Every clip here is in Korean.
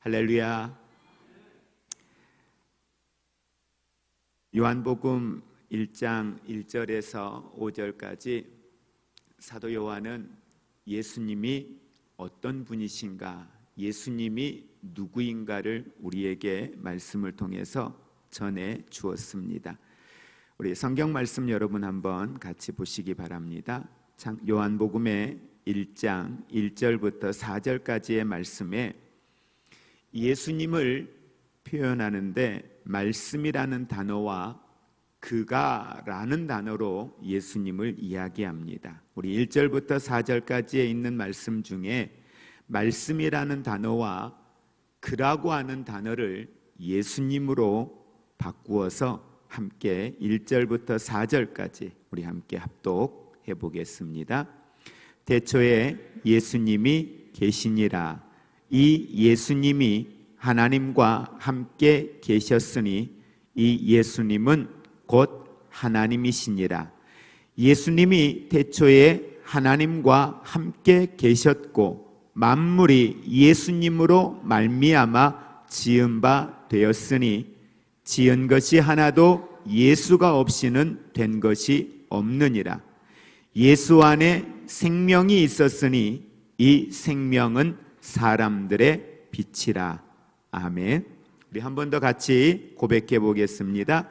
할렐루야. 요한복음 1장 1절에서 5절까지 사도 요한은 예수님이 어떤 분이신가, 예수님이 누구인가를 우리에게 말씀을 통해서 전해 주었습니다. 우리 성경 말씀 여러분 한번 같이 보시기 바랍니다. 요한복음의 1장 1절부터 4절까지의 말씀에 예수님을 표현하는데 말씀이라는 단어와 그가라는 단어로 예수님을 이야기합니다. 우리 1절부터 4절까지에 있는 말씀 중에 말씀이라는 단어와 그라고 하는 단어를 예수님으로 바꾸어서 함께 1절부터 4절까지 우리 함께 합독해 보겠습니다. 태초에 예수님이 계시니라. 이 예수님이 하나님과 함께 계셨으니 이 예수님은 곧 하나님이시니라. 예수님이 태초에 하나님과 함께 계셨고 만물이 예수님으로 말미암아 지은 바 되었으니 지은 것이 하나도 예수가 없이는 된 것이 없느니라. 예수 안에 생명이 있었으니 이 생명은 사람들의 빛이라. 아멘. 우리 한 번 더 같이 고백해 보겠습니다.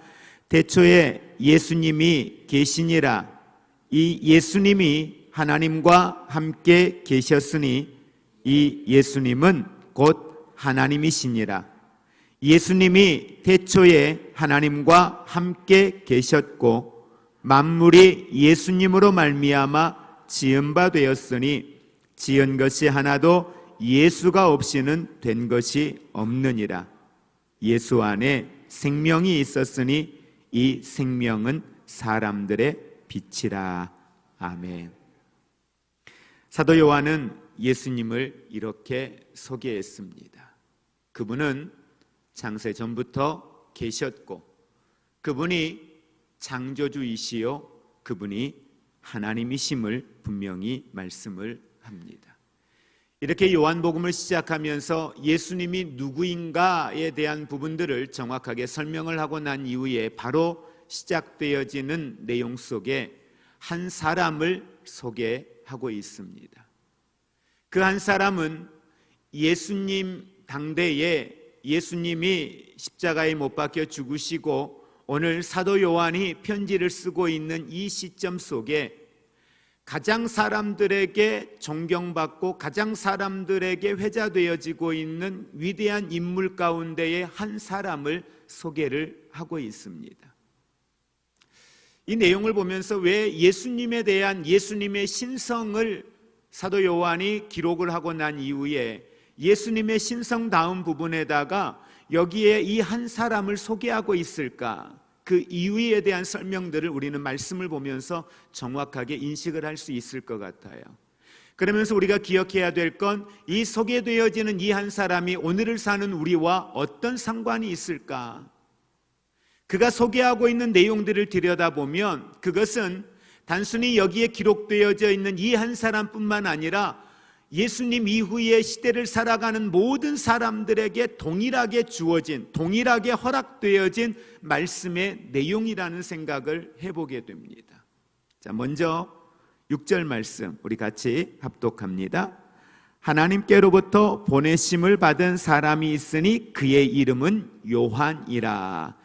태초에 예수님이 계시니라. 이 예수님이 하나님과 함께 계셨으니 이 예수님은 곧 하나님이시니라. 예수님이 태초에 하나님과 함께 계셨고 만물이 예수님으로 말미암아 지은 바 되었으니 지은 것이 하나도 예수가 없이는 된 것이 없느니라. 예수 안에 생명이 있었으니 이 생명은 사람들의 빛이라. 아멘. 사도 요한은 예수님을 이렇게 소개했습니다. 그분은 창세 전부터 계셨고 그분이 창조주이시요 그분이 하나님이심을 분명히 말씀을 합니다. 이렇게 요한복음을 시작하면서 예수님이 누구인가에 대한 부분들을 정확하게 설명을 하고 난 이후에 바로 시작되어지는 내용 속에 한 사람을 소개하고 있습니다. 그 한 사람은 예수님 당대에 예수님이 십자가에 못 박혀 죽으시고 오늘 사도 요한이 편지를 쓰고 있는 이 시점 속에 가장 사람들에게 존경받고 가장 사람들에게 회자되어지고 있는 위대한 인물 가운데의 한 사람을 소개를 하고 있습니다. 이 내용을 보면서 왜 예수님에 대한 예수님의 신성을 사도 요한이 기록을 하고 난 이후에 예수님의 신성다운 부분에다가 여기에 이 한 사람을 소개하고 있을까? 그 이유에 대한 설명들을 우리는 말씀을 보면서 정확하게 인식을 할 수 있을 것 같아요. 그러면서 우리가 기억해야 될 건 이 소개되어지는 이 한 사람이 오늘을 사는 우리와 어떤 상관이 있을까? 그가 소개하고 있는 내용들을 들여다보면 그것은 단순히 여기에 기록되어져 있는 이 한 사람뿐만 아니라 예수님 이후의 시대를 살아가는 모든 사람들에게 동일하게 주어진, 동일하게 허락되어진 말씀의 내용이라는 생각을 해보게 됩니다. 자, 먼저 6절 말씀 우리 같이 합독합니다. 하나님께로부터 보내심을 받은 사람이 있으니 그의 이름은 요한이라.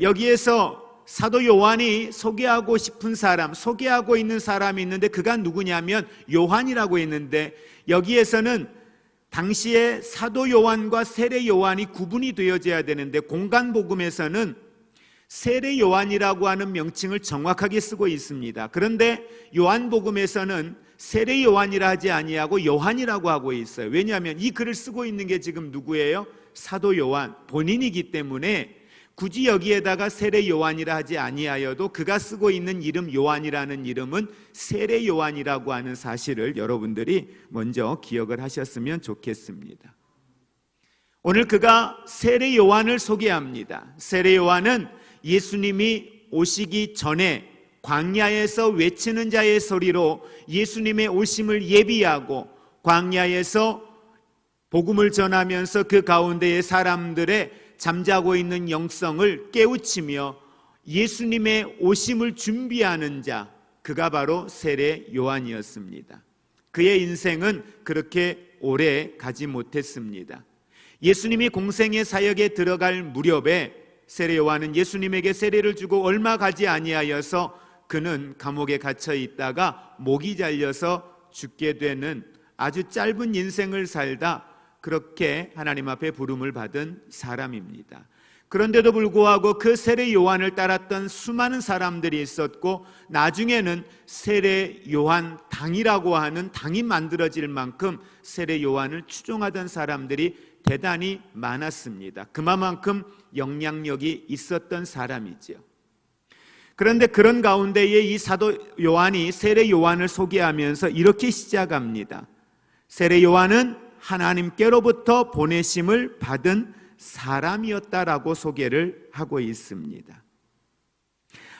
여기에서 사도 요한이 소개하고 싶은 사람, 소개하고 있는 사람이 있는데 그가 누구냐면 요한이라고 했는데 여기에서는 당시에 사도 요한과 세례 요한이 구분이 되어져야 되는데 공간복음에서는 세례 요한이라고 하는 명칭을 정확하게 쓰고 있습니다. 그런데 요한복음에서는 세례 요한이라 하지 아니하고 요한이라고 하고 있어요. 왜냐하면 이 글을 쓰고 있는 게 지금 누구예요? 사도 요한 본인이기 때문에 굳이 여기에다가 세례 요한이라 하지 아니하여도 그가 쓰고 있는 이름 요한이라는 이름은 세례 요한이라고 하는 사실을 여러분들이 먼저 기억을 하셨으면 좋겠습니다. 오늘 그가 세례 요한을 소개합니다. 세례 요한은 예수님이 오시기 전에 광야에서 외치는 자의 소리로 예수님의 오심을 예비하고 광야에서 복음을 전하면서 그 가운데의 사람들의 잠자고 있는 영성을 깨우치며 예수님의 오심을 준비하는 자, 그가 바로 세례 요한이었습니다. 그의 인생은 그렇게 오래 가지 못했습니다. 예수님이 공생의 사역에 들어갈 무렵에 세례 요한은 예수님에게 세례를 주고 얼마 가지 아니하여서 그는 감옥에 갇혀 있다가 목이 잘려서 죽게 되는 아주 짧은 인생을 살다 그렇게 하나님 앞에 부름을 받은 사람입니다. 그런데도 불구하고 그 세례 요한을 따랐던 수많은 사람들이 있었고, 나중에는 세례 요한 당이라고 하는 당이 만들어질 만큼 세례 요한을 추종하던 사람들이 대단히 많았습니다. 그만큼 영향력이 있었던 사람이죠. 그런데 그런 가운데에 이 사도 요한이 세례 요한을 소개하면서 이렇게 시작합니다. 세례 요한은 하나님께로부터 보내심을 받은 사람이었다라고 소개를 하고 있습니다.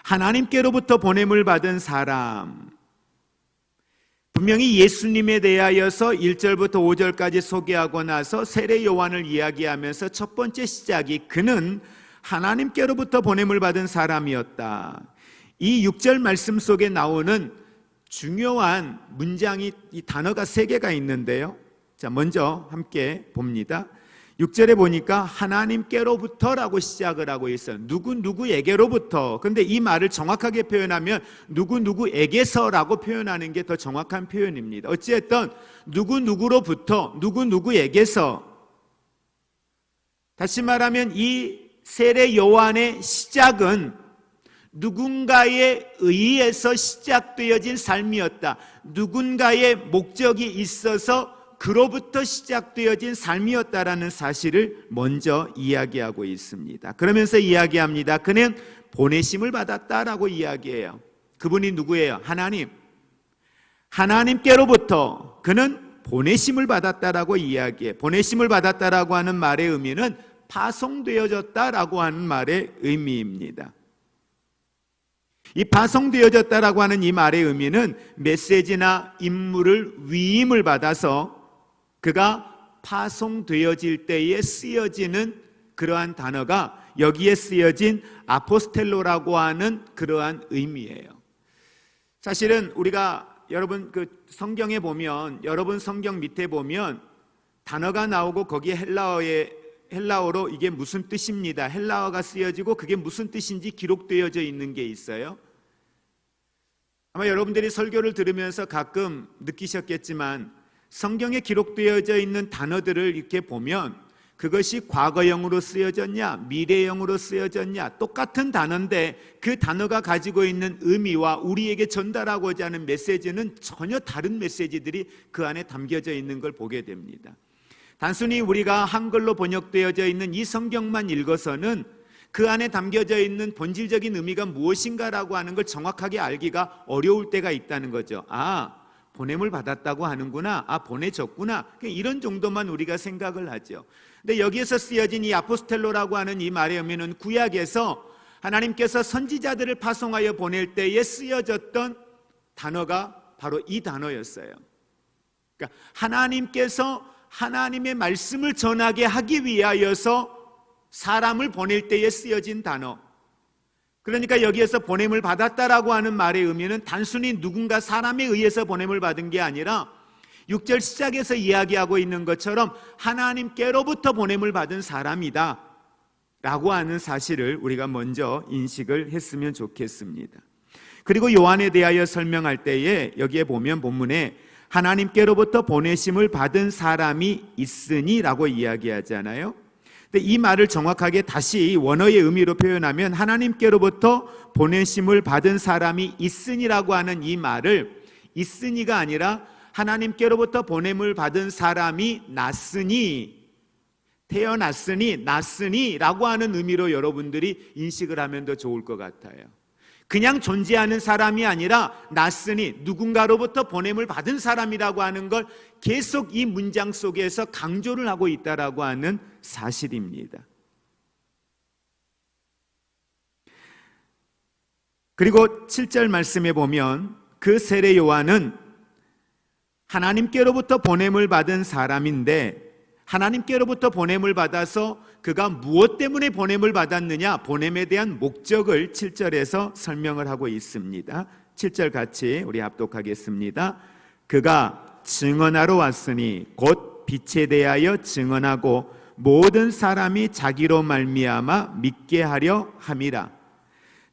하나님께로부터 보냄을 받은 사람, 분명히 예수님에 대하여서 1절부터 5절까지 소개하고 나서 세례 요한을 이야기하면서 첫 번째 시작이 그는 하나님께로부터 보냄을 받은 사람이었다. 이 6절 말씀 속에 나오는 중요한 문장이, 이 단어가 3개가 있는데요. 자, 먼저 함께 봅니다. 6절에 보니까 하나님께로부터라고 시작을 하고 있어요. 누구에게로부터. 근데 이 말을 정확하게 표현하면 누구에게서라고 표현하는 게 더 정확한 표현입니다. 어찌됐든 누구로부터, 누구에게서. 다시 말하면 이 세례 요한의 시작은 누군가에 의해서 시작되어진 삶이었다. 누군가의 목적이 있어서 그로부터 시작되어진 삶이었다라는 사실을 먼저 이야기하고 있습니다. 그러면서 이야기합니다. 그는 보내심을 받았다라고 이야기해요. 그분이 누구예요? 하나님. 하나님께로부터 그는 보내심을 받았다라고 이야기해. 보내심을 받았다라고 하는 말의 의미는 파송되어졌다라고 하는 말의 의미입니다. 이 파송되어졌다라고 하는 이 말의 의미는 메시지나 임무를 위임을 받아서 그가 파송되어질 때에 쓰여지는 그러한 단어가 여기에 쓰여진 아포스텔로라고 하는 그러한 의미예요. 사실은 우리가 여러분 그 성경에 보면, 여러분 성경 밑에 보면 단어가 나오고 거기에 헬라어로 이게 무슨 뜻입니다, 헬라어가 쓰여지고 그게 무슨 뜻인지 기록되어져 있는 게 있어요. 아마 여러분들이 설교를 들으면서 가끔 느끼셨겠지만 성경에 기록되어져 있는 단어들을 이렇게 보면 그것이 과거형으로 쓰여졌냐 미래형으로 쓰여졌냐 똑같은 단어인데 그 단어가 가지고 있는 의미와 우리에게 전달하고자 하는 메시지는 전혀 다른 메시지들이 그 안에 담겨져 있는 걸 보게 됩니다. 단순히 우리가 한글로 번역되어져 있는 이 성경만 읽어서는 그 안에 담겨져 있는 본질적인 의미가 무엇인가라고 하는 걸 정확하게 알기가 어려울 때가 있다는 거죠. 보냄을 받았다고 하는구나, 보내졌구나, 이런 정도만 우리가 생각을 하죠. 근데 여기에서 쓰여진 이 아포스텔로라고 하는 이 말의 의미는 구약에서 하나님께서 선지자들을 파송하여 보낼 때에 쓰여졌던 단어가 바로 이 단어였어요. 그러니까 하나님께서 하나님의 말씀을 전하게 하기 위하여서 사람을 보낼 때에 쓰여진 단어. 그러니까 여기에서 보냄을 받았다라고 하는 말의 의미는 단순히 누군가 사람에 의해서 보냄을 받은 게 아니라 6절 시작에서 이야기하고 있는 것처럼 하나님께로부터 보냄을 받은 사람이다 라고 하는 사실을 우리가 먼저 인식을 했으면 좋겠습니다. 그리고 요한에 대하여 설명할 때에 여기에 보면 본문에 하나님께로부터 보내심을 받은 사람이 있으니 라고 이야기하잖아요. 근데 이 말을 정확하게 다시 원어의 의미로 표현하면 하나님께로부터 보내심을 받은 사람이 있으니라고 하는 이 말을 있으니가 아니라 하나님께로부터 보냄을 받은 사람이 났으니, 태어났으니, 났으니라고 하는 의미로 여러분들이 인식을 하면 더 좋을 것 같아요. 그냥 존재하는 사람이 아니라 났으니, 누군가로부터 보냄을 받은 사람이라고 하는 걸 계속 이 문장 속에서 강조를 하고 있다라고 하는 사실입니다. 그리고 7절 말씀에 보면 그 세례 요한은 하나님께로부터 보냄을 받은 사람인데 하나님께로부터 보냄을 받아서 그가 무엇 때문에 보냄을 받았느냐, 보냄에 대한 목적을 7절에서 설명을 하고 있습니다. 7절 같이 우리 합독하겠습니다. 그가 증언하러 왔으니 곧 빛에 대하여 증언하고 모든 사람이 자기로 말미암아 믿게 하려 함이라.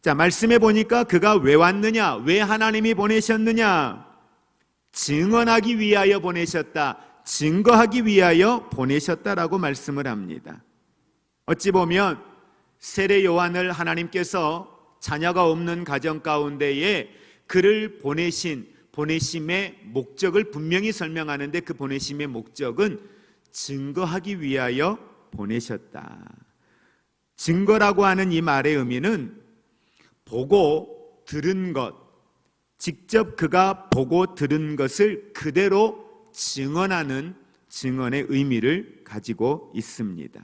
자, 말씀해 보니까 그가 왜 왔느냐, 왜 하나님이 보내셨느냐? 증언하기 위하여 보내셨다, 증거하기 위하여 보내셨다라고 말씀을 합니다. 어찌 보면 세례 요한을 하나님께서 자녀가 없는 가정 가운데에 그를 보내심의 목적을 분명히 설명하는데, 그 보내심의 목적은 증거하기 위하여 보내셨다. 증거라고 하는 이 말의 의미는 보고 들은 것, 직접 그가 보고 들은 것을 그대로 증언하는 증언의 의미를 가지고 있습니다.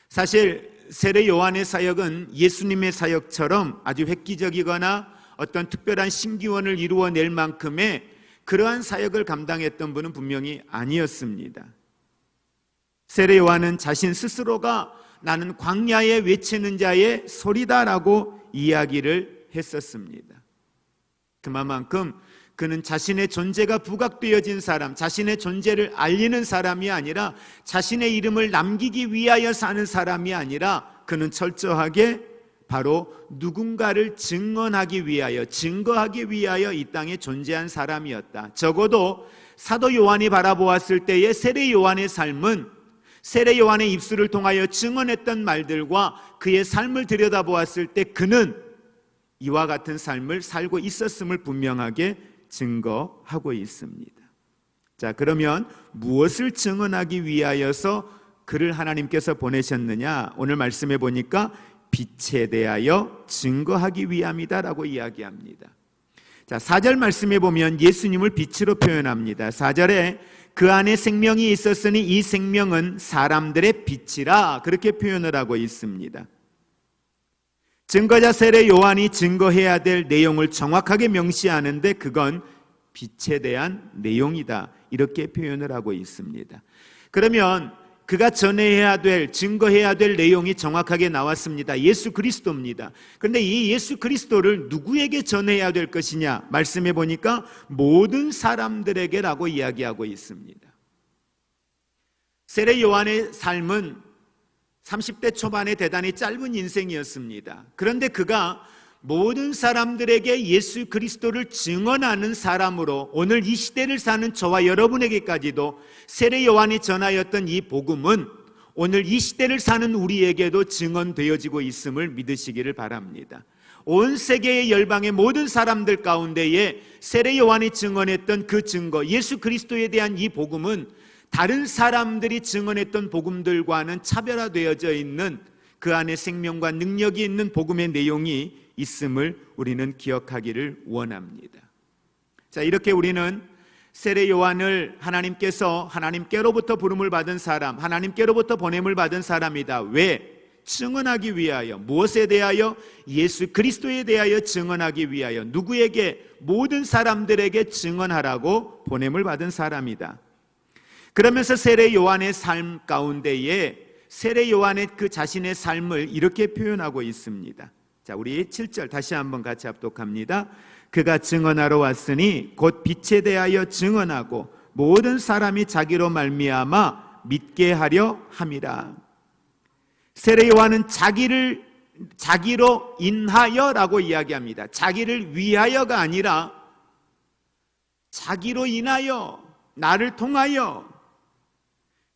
사실 세례 요한의 사역은 예수님의 사역처럼 아주 획기적이거나 어떤 특별한 신기원을 이루어낼 만큼의 그러한 사역을 감당했던 분은 분명히 아니었습니다. 세례 요한은 자신 스스로가 나는 광야에 외치는 자의 소리다라고 이야기를 했었습니다. 그만큼 그는 자신의 존재가 부각되어진 사람, 자신의 존재를 알리는 사람이 아니라 자신의 이름을 남기기 위하여 사는 사람이 아니라 그는 철저하게 바로 누군가를 증언하기 위하여, 증거하기 위하여 이 땅에 존재한 사람이었다. 적어도 사도 요한이 바라보았을 때의 세례 요한의 삶은 세례 요한의 입술을 통하여 증언했던 말들과 그의 삶을 들여다보았을 때 그는 이와 같은 삶을 살고 있었음을 분명하게 증거하고 있습니다. 자, 그러면 무엇을 증언하기 위하여서 그를 하나님께서 보내셨느냐? 오늘 말씀해 보니까 빛에 대하여 증거하기 위함이다라고 이야기합니다. 자, 4절 말씀해 보면 예수님을 빛으로 표현합니다. 4절에 그 안에 생명이 있었으니 이 생명은 사람들의 빛이라, 그렇게 표현을 하고 있습니다. 증거자 세례 요한이 증거해야 될 내용을 정확하게 명시하는데 그건 빛에 대한 내용이다, 이렇게 표현을 하고 있습니다. 그러면 그가 전해야 될, 증거해야 될 내용이 정확하게 나왔습니다. 예수 그리스도입니다. 그런데 이 예수 그리스도를 누구에게 전해야 될 것이냐? 말씀해 보니까 모든 사람들에게라고 이야기하고 있습니다. 세례 요한의 삶은 30대 초반의 대단히 짧은 인생이었습니다. 그런데 그가 모든 사람들에게 예수 그리스도를 증언하는 사람으로 오늘 이 시대를 사는 저와 여러분에게까지도 세례 요한이 전하였던 이 복음은 오늘 이 시대를 사는 우리에게도 증언되어지고 있음을 믿으시기를 바랍니다. 온 세계의 열방의 모든 사람들 가운데에 세례 요한이 증언했던 그 증거, 예수 그리스도에 대한 이 복음은 다른 사람들이 증언했던 복음들과는 차별화되어져 있는 그 안에 생명과 능력이 있는 복음의 내용이 있음을 우리는 기억하기를 원합니다. 자, 이렇게 우리는 세례 요한을 하나님께로부터 부름을 받은 사람, 하나님께로부터 보냄을 받은 사람이다. 왜? 증언하기 위하여. 무엇에 대하여? 예수 그리스도에 대하여 증언하기 위하여. 누구에게? 모든 사람들에게 증언하라고 보냄을 받은 사람이다. 그러면서 세례 요한의 삶 가운데에 세례 요한의 그 자신의 삶을 이렇게 표현하고 있습니다. 자, 우리 7절 다시 한번 같이 합독합니다. 그가 증언하러 왔으니 곧 빛에 대하여 증언하고 모든 사람이 자기로 말미암아 믿게 하려 함이라. 세례 요한은 자기로 인하여라고 이야기합니다. 자기를 위하여가 아니라 자기로 인하여, 나를 통하여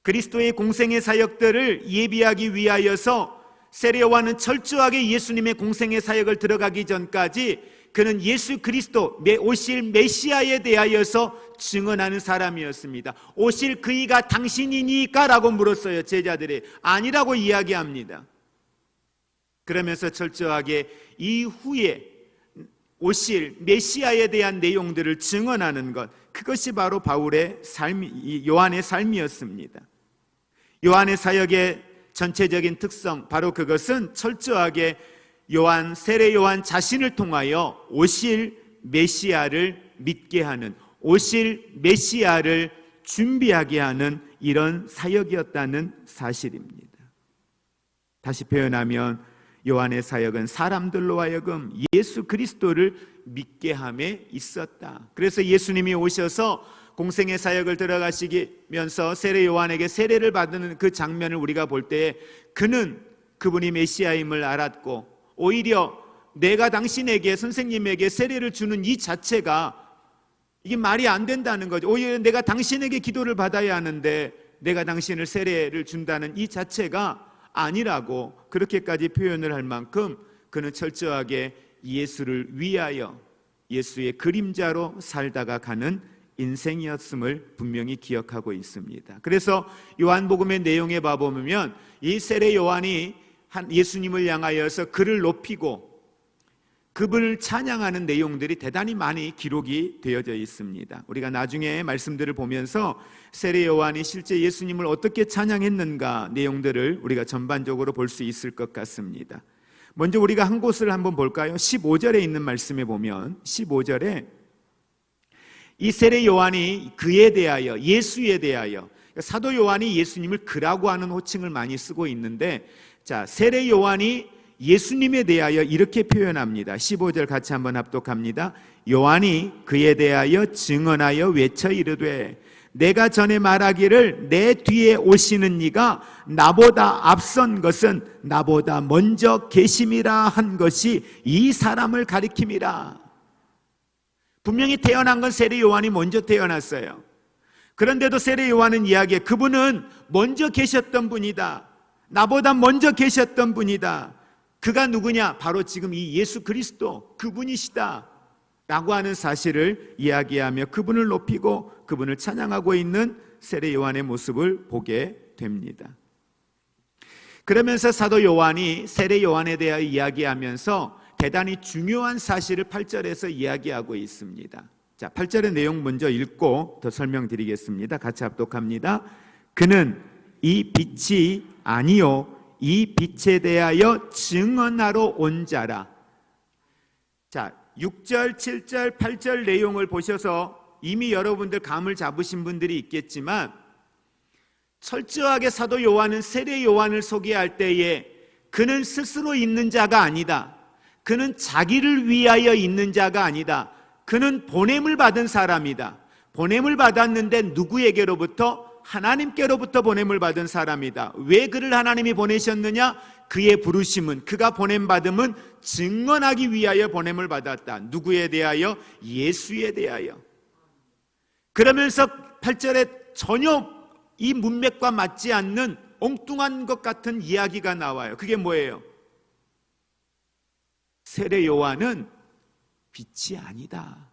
그리스도의 공생의 사역들을 예비하기 위하여서 세례 요한은 철저하게 예수님의 공생의 사역을 들어가기 전까지 그는 예수 그리스도 오실 메시아에 대하여서 증언하는 사람이었습니다. 오실 그이가 당신이니까? 라고 물었어요. 제자들이 아니라고 이야기합니다. 그러면서 철저하게 이후에 오실 메시아에 대한 내용들을 증언하는 것, 그것이 바로 바울의 삶, 요한의 삶이었습니다. 요한의 사역의 전체적인 특성, 바로 그것은 철저하게 세례 요한 자신을 통하여 오실 메시아를 믿게 하는, 오실 메시아를 준비하게 하는 이런 사역이었다는 사실입니다. 다시 표현하면 요한의 사역은 사람들로 하여금 예수 그리스도를 믿게 함에 있었다. 그래서 예수님이 오셔서 공생의 사역을 들어가시면서 세례 요한에게 세례를 받는 그 장면을 우리가 볼 때 그분이 메시아임을 알았고, 오히려 내가 당신에게, 선생님에게 세례를 주는 이 자체가 이게 말이 안 된다는 거죠. 오히려 내가 당신에게 기도를 받아야 하는데 내가 당신을 세례를 준다는 이 자체가 아니라고 그렇게까지 표현을 할 만큼 그는 철저하게 예수를 위하여 예수의 그림자로 살다가 가는 인생이었음을 분명히 기억하고 있습니다. 그래서 요한복음의 내용에 봐보면 이 세례 요한이 예수님을 향하여서 그를 높이고 그분을 찬양하는 내용들이 대단히 많이 기록이 되어져 있습니다. 우리가 나중에 말씀들을 보면서 세례 요한이 실제 예수님을 어떻게 찬양했는가 내용들을 우리가 전반적으로 볼 수 있을 것 같습니다. 먼저 우리가 한 곳을 한번 볼까요? 15절에 있는 말씀에 보면 15절에 이 세례 요한이 그에 대하여, 예수에 대하여, 사도 요한이 예수님을 그라고 하는 호칭을 많이 쓰고 있는데, 자, 세례 요한이 예수님에 대하여 이렇게 표현합니다. 15절 같이 한번 합독합니다. 요한이 그에 대하여 증언하여 외쳐 이르되 내가 전에 말하기를 내 뒤에 오시는 이가 나보다 앞선 것은 나보다 먼저 계심이라 한 것이 이 사람을 가리킴이라. 분명히 태어난 건 세례 요한이 먼저 태어났어요. 그런데도 세례 요한은 이야기해, 그분은 먼저 계셨던 분이다. 나보다 먼저 계셨던 분이다. 그가 누구냐? 바로 지금 이 예수 그리스도, 그분이시다 라고 하는 사실을 이야기하며 그분을 높이고 그분을 찬양하고 있는 세례 요한의 모습을 보게 됩니다. 그러면서 사도 요한이 세례 요한에 대하여 이야기하면서 대단히 중요한 사실을 8절에서 이야기하고 있습니다. 자, 8절의 내용 먼저 읽고 더 설명드리겠습니다. 같이 합독합니다. 그는 이 빛이 아니요 이 빛에 대하여 증언하러 온 자라. 자, 6절, 7절, 8절 내용을 보셔서 이미 여러분들 감을 잡으신 분들이 있겠지만, 철저하게 사도 요한은 세례 요한을 소개할 때에 그는 스스로 있는 자가 아니다. 그는 자기를 위하여 있는 자가 아니다. 그는 보냄을 받은 사람이다. 보냄을 받았는데 누구에게로부터? 하나님께로부터 보냄을 받은 사람이다. 왜 그를 하나님이 보내셨느냐? 그의 부르심은, 그가 보냄받음은 증언하기 위하여 보냄을 받았다. 누구에 대하여? 예수에 대하여. 그러면서 8절에 전혀 이 문맥과 맞지 않는 엉뚱한 것 같은 이야기가 나와요. 그게 뭐예요? 세례 요한은 빛이 아니다.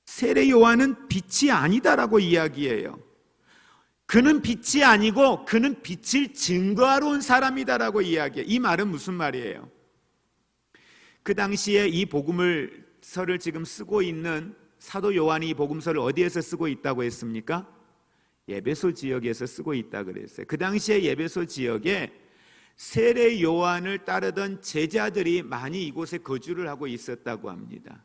세례 요한은 빛이 아니다라고 이야기해요. 그는 빛이 아니고 그는 빛을 증거하러 온 사람이다라고 이야기해요. 이 말은 무슨 말이에요? 그 당시에 이 복음서를 지금 쓰고 있는 사도 요한이 이 복음서를 어디에서 쓰고 있다고 했습니까? 에베소 지역에서 쓰고 있다고 그랬어요. 그 당시에 에베소 지역에 세례 요한을 따르던 제자들이 많이 이곳에 거주를 하고 있었다고 합니다.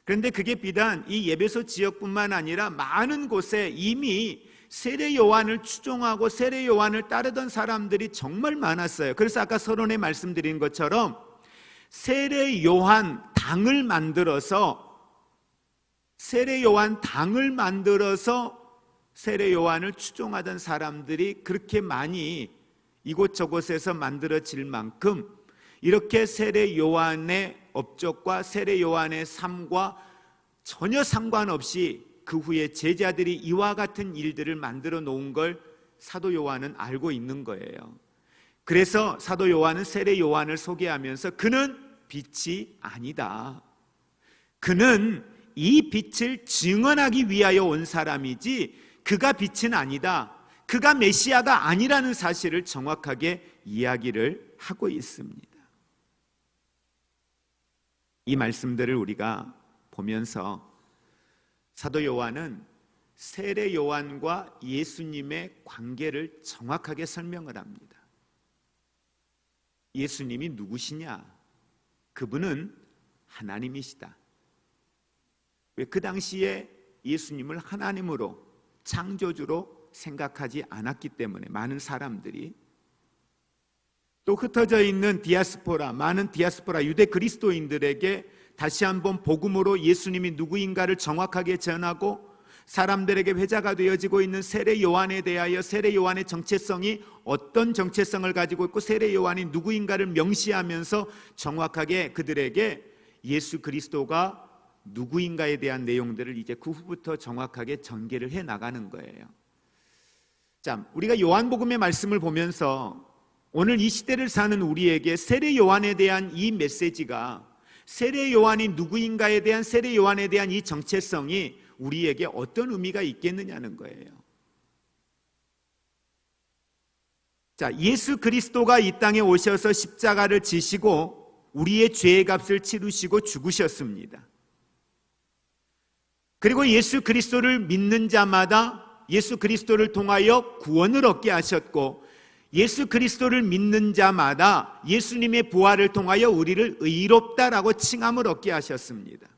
그런데 그게 비단 이 에베소 지역뿐만 아니라 많은 곳에 이미 세례 요한을 추종하고 세례 요한을 따르던 사람들이 정말 많았어요. 그래서 아까 서론에 말씀드린 것처럼 세례 요한 당을 만들어서 세례 요한을 추종하던 사람들이 그렇게 많이 이곳저곳에서 만들어질 만큼 이렇게 세례 요한의 업적과 세례 요한의 삶과 전혀 상관없이 그 후에 제자들이 이와 같은 일들을 만들어 놓은 걸 사도 요한은 알고 있는 거예요. 그래서 사도 요한은 세례 요한을 소개하면서 그는 빛이 아니다. 그는 이 빛을 증언하기 위하여 온 사람이지 그가 빛은 아니다. 그가 메시아가 아니라는 사실을 정확하게 이야기를 하고 있습니다. 이 말씀들을 우리가 보면서 사도 요한은 세례 요한과 예수님의 관계를 정확하게 설명을 합니다. 예수님이 누구시냐? 그분은 하나님이시다. 왜 그 당시에 예수님을 하나님으로 창조주로 생각하지 않았기 때문에 많은 사람들이, 또 흩어져 있는 디아스포라, 많은 디아스포라 유대 그리스도인들에게 다시 한번 복음으로 예수님이 누구인가를 정확하게 전하고 사람들에게 회자가 되어지고 있는 세례 요한에 대하여 세례 요한의 정체성이 어떤 정체성을 가지고 있고 세례 요한이 누구인가를 명시하면서 정확하게 그들에게 예수 그리스도가 누구인가에 대한 내용들을 이제 그 후부터 정확하게 전개를 해 나가는 거예요. 자, 우리가 요한복음의 말씀을 보면서 오늘 이 시대를 사는 우리에게 세례 요한에 대한 이 메시지가, 세례 요한이 누구인가에 대한 세례 요한에 대한 이 정체성이 우리에게 어떤 의미가 있겠느냐는 거예요. 자, 예수 그리스도가 이 땅에 오셔서 십자가를 지시고 우리의 죄의 값을 치르시고 죽으셨습니다. 그리고 예수 그리스도를 믿는 자마다 예수 그리스도를 통하여 구원을 얻게 하셨고, 예수 그리스도를 믿는 자마다 예수님의 부활을 통하여 우리를 의롭다라고 칭함을 얻게 하셨습니다.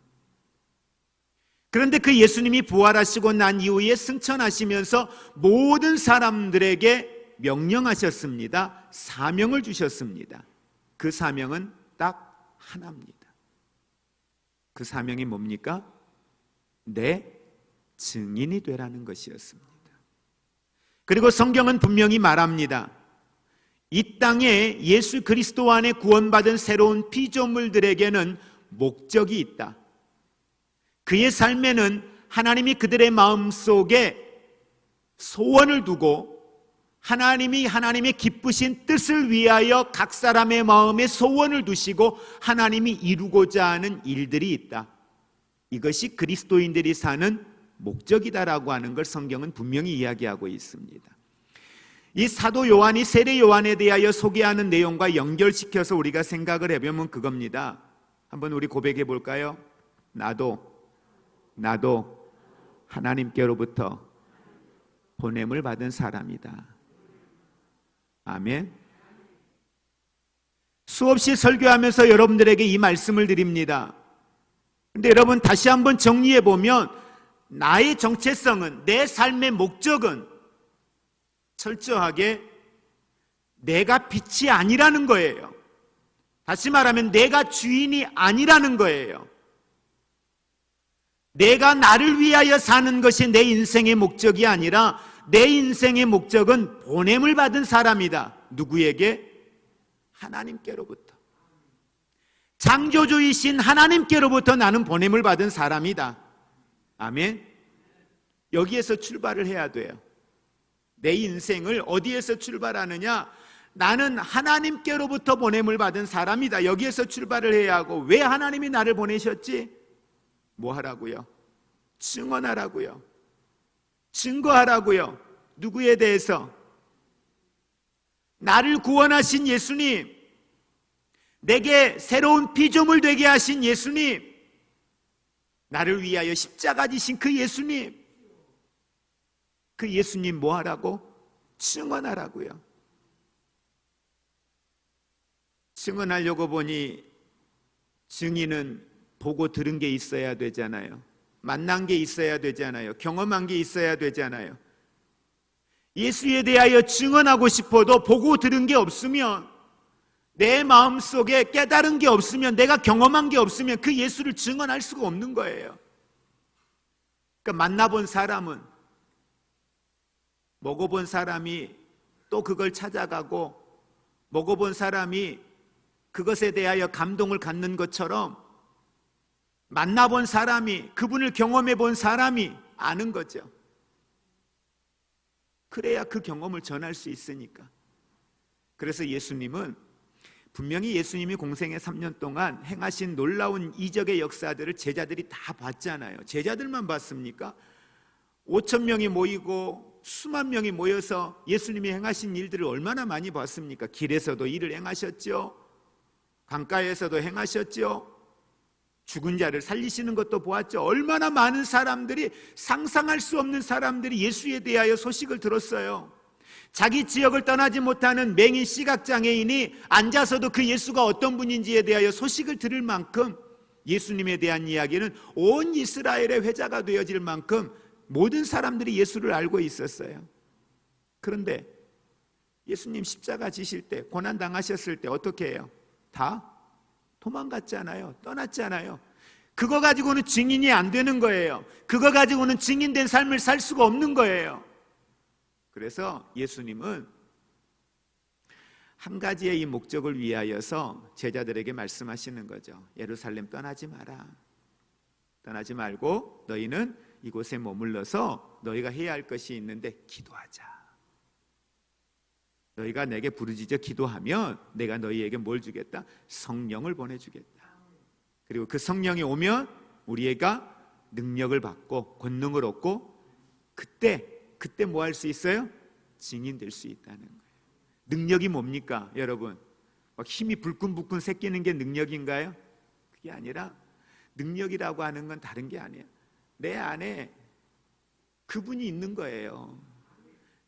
그런데 그 예수님이 부활하시고 난 이후에 승천하시면서 모든 사람들에게 명령하셨습니다. 사명을 주셨습니다. 그 사명은 딱 하나입니다. 그 사명이 뭡니까? 내 증인이 되라는 것이었습니다. 그리고 성경은 분명히 말합니다. 이 땅에 예수 그리스도 안에 구원받은 새로운 피조물들에게는 목적이 있다. 그의 삶에는 하나님이 그들의 마음속에 소원을 두고 하나님이 하나님의 기쁘신 뜻을 위하여 각 사람의 마음에 소원을 두시고 하나님이 이루고자 하는 일들이 있다. 이것이 그리스도인들이 사는 목적이다라고 하는 걸 성경은 분명히 이야기하고 있습니다. 이 사도 요한이 세례 요한에 대하여 소개하는 내용과 연결시켜서 우리가 생각을 해보면 그겁니다. 한번 우리 고백해 볼까요? 나도 하나님께로부터 보냄을 받은 사람이다. 아멘. 수없이 설교하면서 여러분들에게 이 말씀을 드립니다. 그런데 여러분 다시 한번 정리해 보면 나의 정체성은, 내 삶의 목적은 철저하게 내가 빛이 아니라는 거예요. 다시 말하면 내가 주인이 아니라는 거예요. 내가 나를 위하여 사는 것이 내 인생의 목적이 아니라 내 인생의 목적은 보냄을 받은 사람이다. 누구에게? 하나님께로부터. 창조주이신 하나님께로부터 나는 보냄을 받은 사람이다. 아멘. 여기에서 출발을 해야 돼요. 내 인생을 어디에서 출발하느냐? 나는 하나님께로부터 보냄을 받은 사람이다. 여기에서 출발을 해야 하고, 왜 하나님이 나를 보내셨지? 뭐 하라고요? 증언하라고요. 증거하라고요. 누구에 대해서? 나를 구원하신 예수님, 내게 새로운 피조물 되게 하신 예수님, 나를 위하여 십자가 지신 그 예수님, 그 예수님 뭐 하라고? 증언하라고요. 증언하려고 보니 증인은 보고 들은 게 있어야 되잖아요. 만난 게 있어야 되잖아요. 경험한 게 있어야 되잖아요. 예수에 대하여 증언하고 싶어도 보고 들은 게 없으면, 내 마음속에 깨달은 게 없으면, 내가 경험한 게 없으면 그 예수를 증언할 수가 없는 거예요. 그러니까 만나본 사람은, 먹어본 사람이 또 그걸 찾아가고, 먹어본 사람이 그것에 대하여 감동을 갖는 것처럼 만나본 사람이, 그분을 경험해 본 사람이 아는 거죠. 그래야 그 경험을 전할 수 있으니까. 그래서 예수님은 분명히 예수님이 공생의 3년 동안 행하신 놀라운 이적의 역사들을 제자들이 다 봤잖아요. 제자들만 봤습니까? 5천 명이 모이고 수만 명이 모여서 예수님이 행하신 일들을 얼마나 많이 봤습니까? 길에서도 일을 행하셨죠. 강가에서도 행하셨죠. 죽은 자를 살리시는 것도 보았죠. 얼마나 많은 사람들이, 상상할 수 없는 사람들이 예수에 대하여 소식을 들었어요. 자기 지역을 떠나지 못하는 맹인 시각장애인이 앉아서도 그 예수가 어떤 분인지에 대하여 소식을 들을 만큼 예수님에 대한 이야기는 온 이스라엘의 회자가 되어질 만큼 모든 사람들이 예수를 알고 있었어요. 그런데 예수님 십자가 지실 때, 고난 당하셨을 때 어떻게 해요? 다 도망갔잖아요. 떠났잖아요. 그거 가지고는 증인이 안 되는 거예요. 그거 가지고는 증인된 삶을 살 수가 없는 거예요. 그래서 예수님은 한 가지의 이 목적을 위하여서 제자들에게 말씀하시는 거죠. 예루살렘 떠나지 마라. 떠나지 말고 너희는 이곳에 머물러서 너희가 해야 할 것이 있는데 기도하자. 너희가 내게 부르짖어 기도하면 내가 너희에게 뭘 주겠다? 성령을 보내주겠다. 그리고 그 성령이 오면 우리가 능력을 받고 권능을 얻고 그때 뭐 할 수 있어요? 증인될 수 있다는 거예요. 능력이 뭡니까, 여러분? 막 힘이 불끈불끈 새끼는 게 능력인가요? 그게 아니라 능력이라고 하는 건 다른 게 아니에요. 내 안에 그분이 있는 거예요.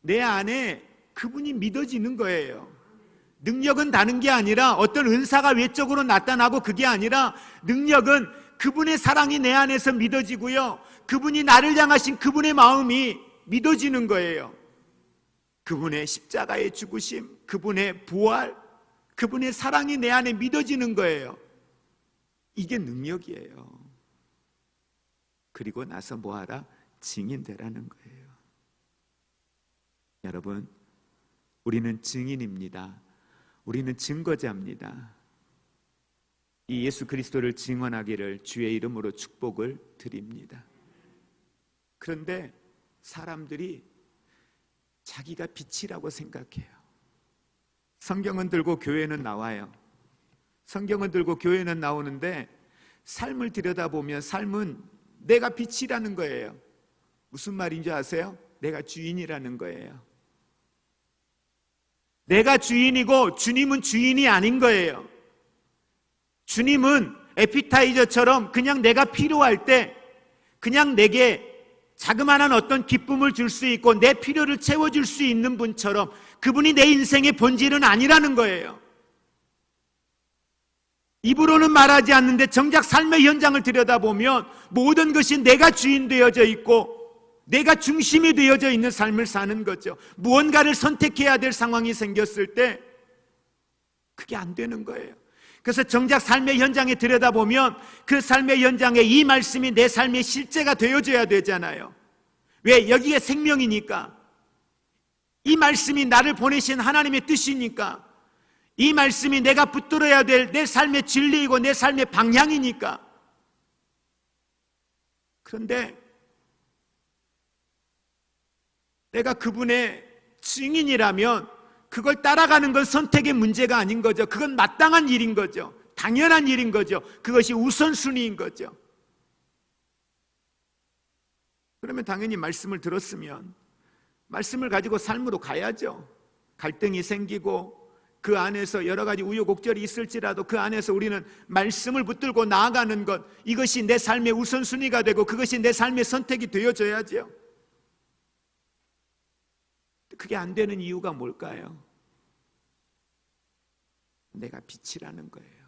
내 안에 그분이 믿어지는 거예요. 능력은 다른 게 아니라 어떤 은사가 외적으로 나타나고 그게 아니라 능력은 그분의 사랑이 내 안에서 믿어지고요. 그분이 나를 향하신 그분의 마음이 믿어지는 거예요. 그분의 십자가의 죽으심, 그분의 부활, 그분의 사랑이 내 안에 믿어지는 거예요. 이게 능력이에요. 그리고 나서 뭐하라? 증인되라는 거예요. 여러분, 우리는 증인입니다. 우리는 증거자입니다. 이 예수 그리스도를 증언하기를 주의 이름으로 축복을 드립니다. 그런데 사람들이 자기가 빛이라고 생각해요. 성경은 들고 교회는 나와요. 성경은 들고 교회는 나오는데 삶을 들여다보면 삶은 내가 빛이라는 거예요. 무슨 말인지 아세요? 내가 주인이라는 거예요. 내가 주인이고 주님은 주인이 아닌 거예요. 주님은 에피타이저처럼 그냥 내가 필요할 때 그냥 내게 자그마한 어떤 기쁨을 줄 수 있고 내 필요를 채워줄 수 있는 분처럼 그분이 내 인생의 본질은 아니라는 거예요. 입으로는 말하지 않는데 정작 삶의 현장을 들여다보면 모든 것이 내가 주인 되어져 있고 내가 중심이 되어져 있는 삶을 사는 거죠. 무언가를 선택해야 될 상황이 생겼을 때 그게 안 되는 거예요. 그래서 정작 삶의 현장에 들여다보면 그 삶의 현장에 이 말씀이 내 삶의 실제가 되어져야 되잖아요. 왜? 여기에 생명이니까. 이 말씀이 나를 보내신 하나님의 뜻이니까. 이 말씀이 내가 붙들어야 될 내 삶의 진리이고 내 삶의 방향이니까. 그런데 내가 그분의 증인이라면 그걸 따라가는 건 선택의 문제가 아닌 거죠. 그건 마땅한 일인 거죠. 당연한 일인 거죠. 그것이 우선순위인 거죠. 그러면 당연히 말씀을 들었으면 말씀을 가지고 삶으로 가야죠. 갈등이 생기고 그 안에서 여러 가지 우여곡절이 있을지라도 그 안에서 우리는 말씀을 붙들고 나아가는 것, 이것이 내 삶의 우선순위가 되고 그것이 내 삶의 선택이 되어져야죠. 그게 안 되는 이유가 뭘까요? 내가 빛이라는 거예요.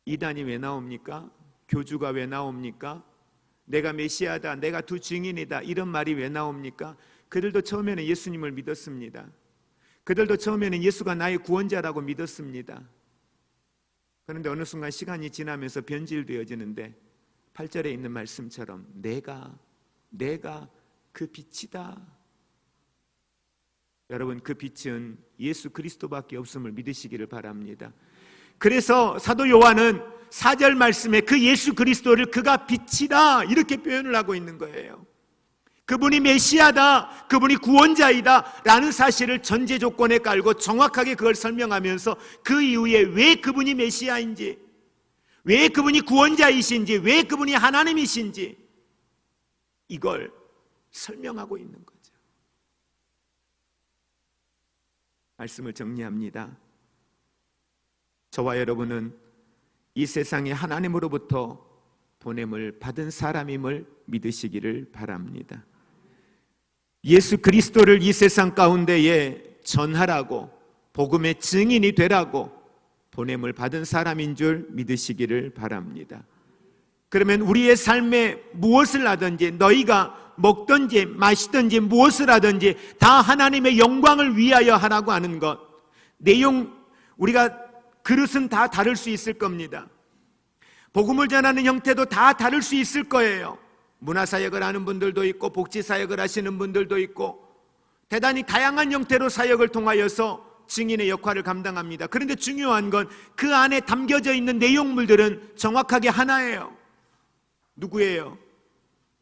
이단이 왜 나옵니까? 교주가 왜 나옵니까? 내가 메시아다, 내가 두 증인이다, 이런 말이 왜 나옵니까? 그들도 처음에는 예수님을 믿었습니다. 그들도 처음에는 예수가 나의 구원자라고 믿었습니다. 그런데 어느 순간 시간이 지나면서 변질되어지는데 8절에 있는 말씀처럼 내가 그 빛이다. 여러분, 그 빛은 예수 그리스도밖에 없음을 믿으시기를 바랍니다. 그래서 사도 요한은 4절 말씀에 그 예수 그리스도를 그가 빛이다 이렇게 표현을 하고 있는 거예요. 그분이 메시아다, 그분이 구원자이다 라는 사실을 전제 조건에 깔고 정확하게 그걸 설명하면서 그 이후에 왜 그분이 메시아인지, 왜 그분이 구원자이신지, 왜 그분이 하나님이신지 이걸 설명하고 있는 거죠. 말씀을 정리합니다. 저와 여러분은 이 세상에 하나님으로부터 보냄을 받은 사람임을 믿으시기를 바랍니다. 예수 그리스도를 이 세상 가운데에 전하라고, 복음의 증인이 되라고 보냄을 받은 사람인 줄 믿으시기를 바랍니다. 그러면 우리의 삶에 무엇을 하든지, 너희가 먹든지 마시든지 무엇을 하든지 다 하나님의 영광을 위하여 하라고 하는 것. 내용, 우리가 그릇은 다 다를 수 있을 겁니다. 복음을 전하는 형태도 다 다를 수 있을 거예요. 문화사역을 하는 분들도 있고 복지사역을 하시는 분들도 있고 대단히 다양한 형태로 사역을 통하여서 증인의 역할을 감당합니다. 그런데 중요한 건 그 안에 담겨져 있는 내용물들은 정확하게 하나예요. 누구예요?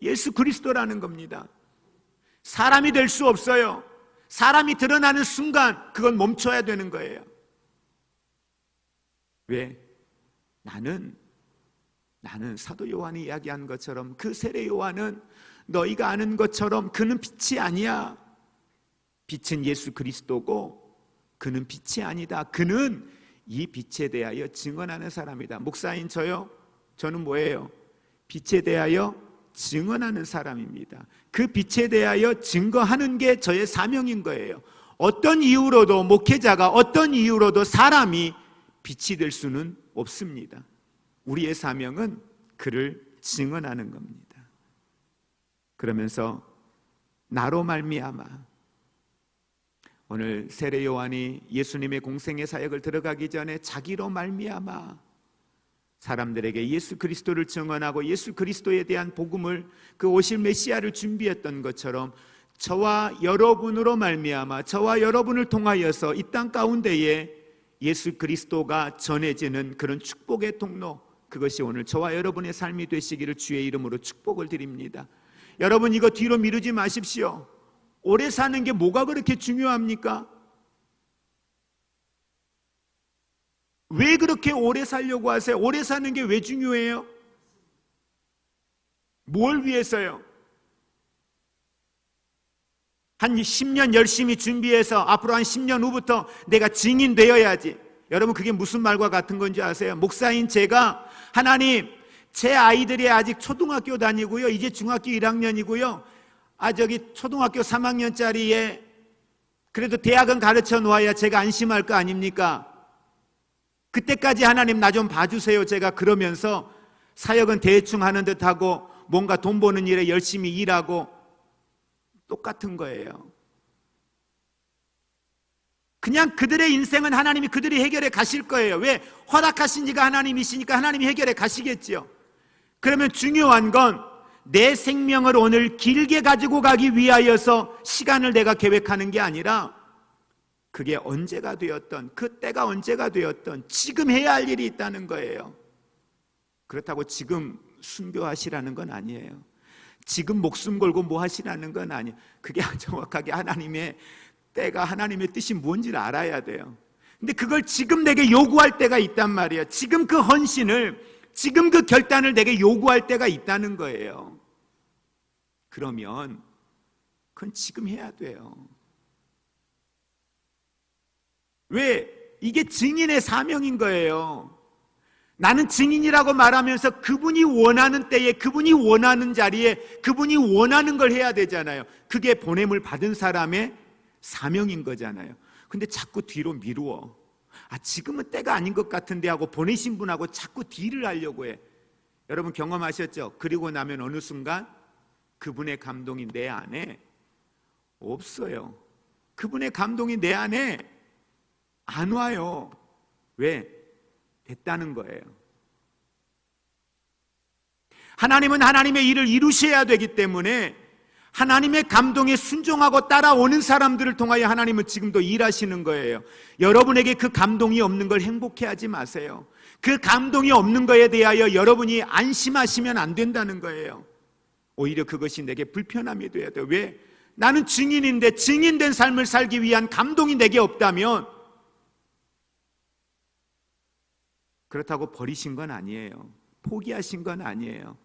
예수 그리스도라는 겁니다. 사람이 될 수 없어요. 사람이 드러나는 순간 그건 멈춰야 되는 거예요. 왜? 나는 사도 요한이 이야기한 것처럼, 그 세례 요한은 너희가 아는 것처럼 그는 빛이 아니야. 빛은 예수 그리스도고 그는 빛이 아니다. 그는 이 빛에 대하여 증언하는 사람이다. 목사인 저는 뭐예요? 빛에 대하여 증언하는 사람입니다. 그 빛에 대하여 증거하는 게 저의 사명인 거예요. 어떤 이유로도 목회자가 어떤 이유로도 사람이 빛이 될 수는 없습니다. 우리의 사명은 그를 증언하는 겁니다. 그러면서 나로 말미암아, 오늘 세례 요한이 예수님의 공생의 사역을 들어가기 전에 자기로 말미암아 사람들에게 예수 그리스도를 증언하고 예수 그리스도에 대한 복음을, 그 오실 메시아를 준비했던 것처럼 저와 여러분으로 말미암아, 저와 여러분을 통하여서 이 땅 가운데에 예수 그리스도가 전해지는 그런 축복의 통로, 그것이 오늘 저와 여러분의 삶이 되시기를 주의 이름으로 축복을 드립니다. 여러분, 이거 뒤로 미루지 마십시오. 오래 사는 게 뭐가 그렇게 중요합니까? 왜 그렇게 오래 살려고 하세요? 오래 사는 게 왜 중요해요? 뭘 위해서요? 한 10년 열심히 준비해서 앞으로 한 10년 후부터 내가 증인 되어야지. 여러분, 그게 무슨 말과 같은 건지 아세요? 목사인 제가, 하나님, 제 아이들이 아직 초등학교 다니고요, 이제 중학교 1학년이고요, 초등학교 3학년짜리에 그래도 대학은 가르쳐 놓아야 제가 안심할 거 아닙니까? 그때까지 하나님 나 좀 봐주세요. 제가 그러면서 사역은 대충 하는 듯하고 뭔가 돈 버는 일에 열심히 일하고 똑같은 거예요. 그냥 그들의 인생은 하나님이 그들이 해결해 가실 거예요. 왜? 허락하신 이가 하나님이시니까 하나님이 해결해 가시겠지요. 그러면 중요한 건 내 생명을 오늘 길게 가지고 가기 위하여서 시간을 내가 계획하는 게 아니라, 그게 언제가 되었던, 그 때가 언제가 되었던 지금 해야 할 일이 있다는 거예요. 그렇다고 지금 순교하시라는 건 아니에요. 지금 목숨 걸고 뭐 하시라는 건 아니에요. 그게 정확하게 하나님의 때가, 하나님의 뜻이 뭔지를 알아야 돼요. 근데 그걸 지금 내게 요구할 때가 있단 말이에요. 지금 그 헌신을, 지금 그 결단을 내게 요구할 때가 있다는 거예요. 그러면 그건 지금 해야 돼요. 왜? 이게 증인의 사명인 거예요. 나는 증인이라고 말하면서 그분이 원하는 때에, 그분이 원하는 자리에, 그분이 원하는 걸 해야 되잖아요. 그게 보냄을 받은 사람의 사명인 거잖아요. 근데 자꾸 뒤로 미루어. 지금은 때가 아닌 것 같은데 하고 보내신 분하고 자꾸 딜을 하려고 해. 여러분 경험하셨죠? 그리고 나면 어느 순간 그분의 감동이 내 안에 없어요. 그분의 감동이 내 안에 안 와요. 왜? 됐다는 거예요. 하나님은 하나님의 일을 이루셔야 되기 때문에 하나님의 감동에 순종하고 따라오는 사람들을 통하여 하나님은 지금도 일하시는 거예요. 여러분에게 그 감동이 없는 걸 행복해하지 마세요. 그 감동이 없는 것에 대하여 여러분이 안심하시면 안 된다는 거예요. 오히려 그것이 내게 불편함이 돼야 돼요. 왜? 나는 증인인데 증인된 삶을 살기 위한 감동이 내게 없다면, 그렇다고 버리신 건 아니에요. 포기하신 건 아니에요.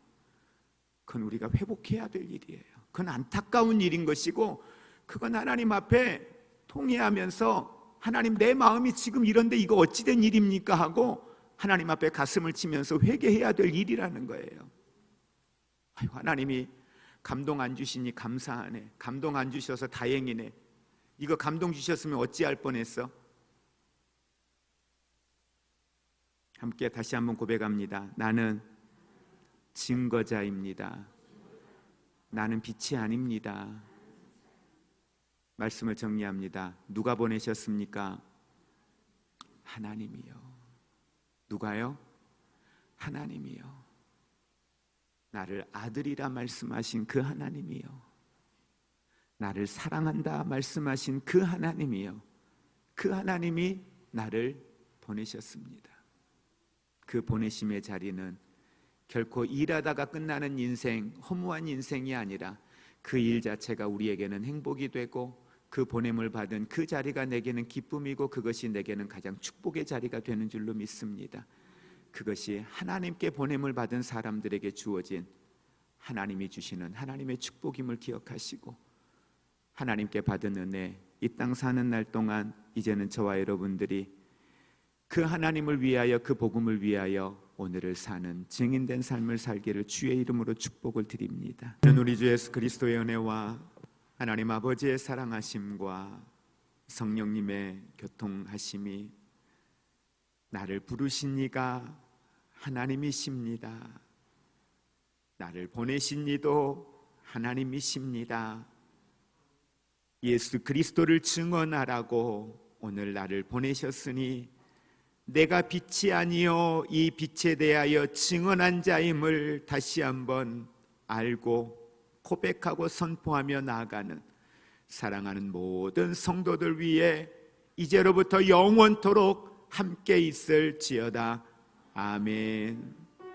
그건 우리가 회복해야 될 일이에요. 그건 안타까운 일인 것이고, 그건 하나님 앞에 통회하면서 하나님, 내 마음이 지금 이런데 이거 어찌된 일입니까? 하고 하나님 앞에 가슴을 치면서 회개해야 될 일이라는 거예요. 아유, 하나님이 감동 안 주시니 감사하네. 감동 안 주셔서 다행이네. 이거 감동 주셨으면 어찌할 뻔했어? 함께 다시 한번 고백합니다. 나는 증거자입니다. 나는 빛이 아닙니다. 말씀을 정리합니다. 누가 보내셨습니까? 하나님이요. 누가요? 하나님이요. 나를 아들이라 말씀하신 그 하나님이요. 나를 사랑한다 말씀하신 그 하나님이요. 그 하나님이 나를 보내셨습니다. 그 보내심의 자리는 결코 일하다가 끝나는 인생, 허무한 인생이 아니라 그 일 자체가 우리에게는 행복이 되고 그 보냄을 받은 그 자리가 내게는 기쁨이고 그것이 내게는 가장 축복의 자리가 되는 줄로 믿습니다. 그것이 하나님께 보냄을 받은 사람들에게 주어진 하나님이 주시는 하나님의 축복임을 기억하시고 하나님께 받은 은혜, 이 땅 사는 날 동안 이제는 저와 여러분들이 그 하나님을 위하여 그 복음을 위하여 오늘을 사는 증인된 삶을 살기를 주의 이름으로 축복을 드립니다. 우리 주 예수 그리스도의 은혜와 하나님 아버지의 사랑하심과 성령님의 교통하심이 나를 부르신 이가 하나님이십니다. 나를 보내신 이도 하나님이십니다. 예수 그리스도를 증언하라고 오늘 나를 보내셨으니 내가 빛이 아니요 이 빛에 대하여 증언한 자임을 다시 한번 알고 고백하고 선포하며 나아가는 사랑하는 모든 성도들 위해 이제로부터 영원토록 함께 있을지어다. 아멘.